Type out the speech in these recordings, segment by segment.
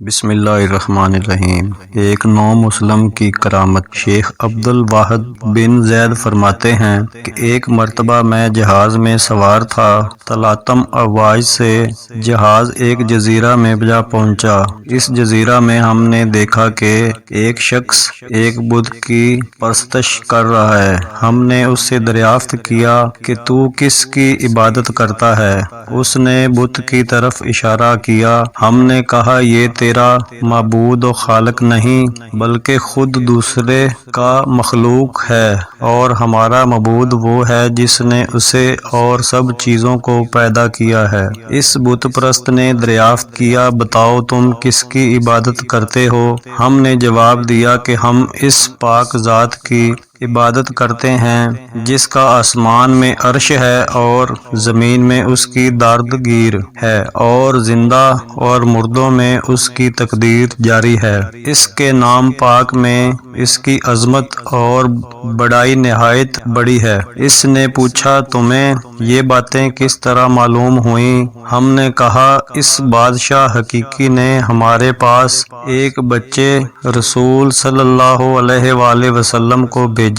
بسم اللہ الرحمن الرحیم۔ ایک نو مسلم کی کرامت۔ شیخ عبد الواحد بن زید فرماتے ہیں کہ ایک مرتبہ میں جہاز میں سوار تھا، تلاطم افواج سے جہاز ایک جزیرہ میں جا پہنچا۔ اس جزیرہ میں ہم نے دیکھا کہ ایک شخص ایک بت کی پرستش کر رہا ہے۔ ہم نے اس سے دریافت کیا کہ تو کس کی عبادت کرتا ہے؟ اس نے بت کی طرف اشارہ کیا۔ ہم نے کہا یہ تیرا معبود و خالق نہیں بلکہ خود دوسرے کا مخلوق ہے، اور ہمارا معبود وہ ہے جس نے اسے اور سب چیزوں کو پیدا کیا ہے۔ اس بت پرست نے دریافت کیا بتاؤ تم کس کی عبادت کرتے ہو؟ ہم نے جواب دیا کہ ہم اس پاک ذات کی عبادت کرتے ہیں جس کا آسمان میں عرش ہے اور زمین میں اس کی داردگیر ہے، اور زندہ اور مردوں میں اس کی تقدیر جاری ہے۔ اس کے نام پاک میں اس کی عظمت اور بڑائی نہایت بڑی ہے۔ اس نے پوچھا تمہیں یہ باتیں کس طرح معلوم ہوئیں؟ ہم نے کہا اس بادشاہ حقیقی نے ہمارے پاس ایک بچے رسول صلی اللہ علیہ وآلہ وسلم کو بھیجا،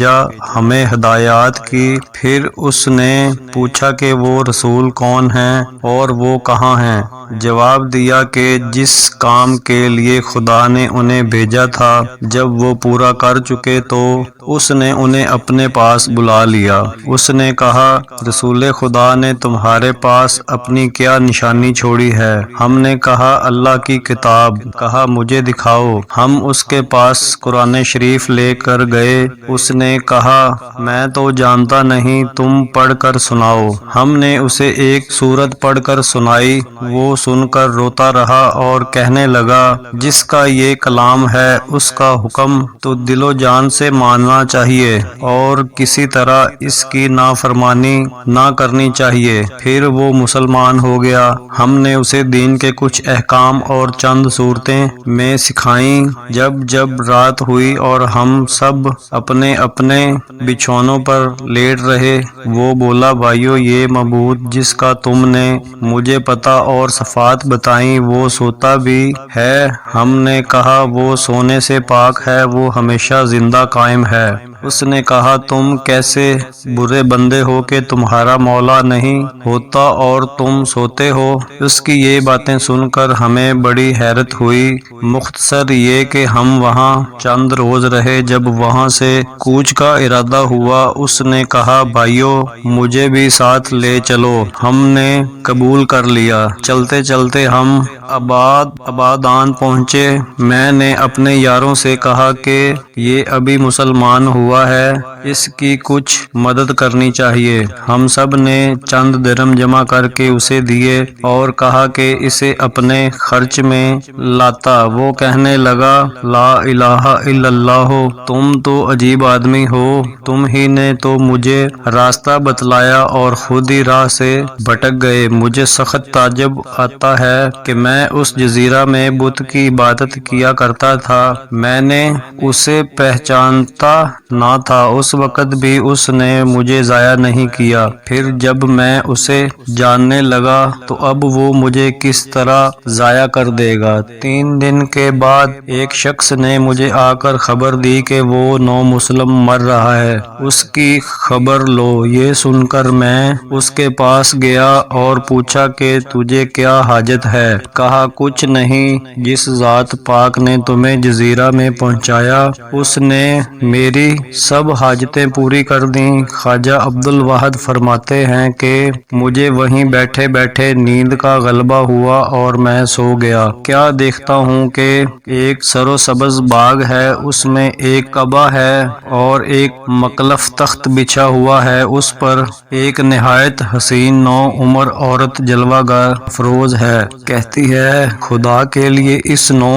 ہمیں ہدایات کی۔ پھر اس نے پوچھا کہ وہ رسول کون ہیں اور وہ کہاں ہیں؟ جواب دیا کہ جس کام کے لیے خدا نے انہیں بھیجا تھا جب وہ پورا کر چکے تو اس نے انہیں اپنے پاس بلا لیا۔ اس نے کہا رسول خدا نے تمہارے پاس اپنی کیا نشانی چھوڑی ہے؟ ہم نے کہا اللہ کی کتاب۔ کہا مجھے دکھاؤ۔ ہم اس کے پاس قرآن شریف لے کر گئے۔ اس نے کہا میں تو جانتا نہیں، تم پڑھ کر سناؤ۔ ہم نے اسے ایک سورت پڑھ کر سنائی۔ وہ سن کر روتا رہا اور کہنے لگا جس کا یہ کلام ہے اس کا حکم تو دل و جان سے ماننا چاہیے اور کسی طرح اس کی نافرمانی نہ کرنی چاہیے۔ پھر وہ مسلمان ہو گیا۔ ہم نے اسے دین کے کچھ احکام اور چند صورتیں میں سکھائیں۔ جب رات ہوئی اور ہم سب اپنے اپنے بچھونوں پر لیٹ رہے، وہ بولا بھائیو یہ معبود جس کا تم نے مجھے پتہ اور صفات بتائیں وہ سوتا بھی ہے؟ ہم نے کہا وہ سونے سے پاک ہے، وہ ہمیشہ زندہ قائم ہے۔ اس نے کہا تم کیسے برے بندے ہو کہ تمہارا مولا نہیں ہوتا اور تم سوتے ہو؟ اس کی یہ باتیں سن کر ہمیں بڑی حیرت ہوئی۔ مختصر یہ کہ ہم وہاں چند روز رہے۔ جب وہاں سے کوچ کا ارادہ ہوا اس نے کہا بھائیو مجھے بھی ساتھ لے چلو۔ ہم نے قبول کر لیا۔ چلتے چلتے ہم آبادان پہنچے۔ میں نے اپنے یاروں سے کہا کہ یہ ابھی مسلمان ہوا ہے، اس کی کچھ مدد کرنی چاہیے۔ ہم سب نے چند درم جمع کر کے اسے دیے اور کہا کہ اسے اپنے خرچ میں لاتا۔ وہ کہنے لگا لا الہ الا اللہ، تم تو عجیب آدمی ہو، تم ہی نے تو مجھے راستہ بتلایا اور خود ہی راہ سے بھٹک گئے۔ مجھے سخت تعجب آتا ہے کہ میں اس جزیرہ میں بت کی عبادت کیا کرتا تھا، میں نے اسے پہچانتا نہ تھا، اس وقت بھی اس نے مجھے ضائع نہیں کیا، پھر جب میں اسے جاننے لگا تو اب وہ مجھے کس طرح ضائع کر دے گا۔ 3 دن کے بعد ایک شخص نے مجھے آ کر خبر دی کہ وہ نو مسلم مر رہا ہے، اس کی خبر لو۔ یہ سن کر میں اس کے پاس گیا اور پوچھا کہ تجھے کیا حاجت ہے؟ کہا کچھ نہیں، جس ذات پاک نے تمہیں جزیرہ میں پہنچایا اس نے میری سب حاجتیں پوری کر دیں۔ خواجہ عبد الواحد فرماتے ہیں کہ مجھے وہیں بیٹھے بیٹھے نیند کا غلبہ ہوا اور میں سو گیا۔ کیا دیکھتا ہوں کہ ایک سر و سبز باغ ہے، اس میں ایک کعبہ ہے اور ایک مکلف تخت بچھا ہوا ہے، اس پر ایک نہایت حسین نو عمر عورت جلوہ گر افروز ہے۔ کہتی ہے خدا کے لیے اس نو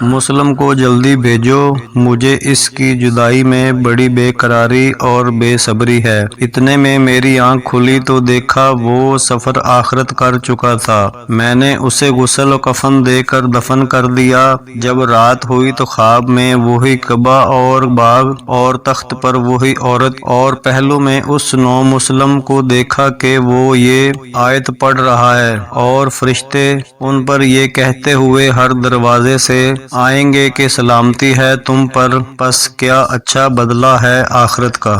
مسلم کو جلدی بھیجو، مجھے اس کی جدائی میں بڑی بے قراری اور بے صبری ہے۔ اتنے میں میری آنکھ کھلی تو دیکھا وہ سفر آخرت کر چکا تھا۔ میں نے اسے غسل و کفن دے کر دفن کر دیا۔ جب رات ہوئی تو خواب میں وہی کعبہ اور باغ اور تخت پر وہی عورت، اور پہلو میں اس نو مسلم کو دیکھا کہ وہ یہ آیت پڑھ رہا ہے، اور فرشتے ان پر یہ کہتے ہوئے ہر دروازے سے آئیں گے کہ سلامتی ہے تم پر، پس کیا اچھا بدلہ ہے آخرت کا۔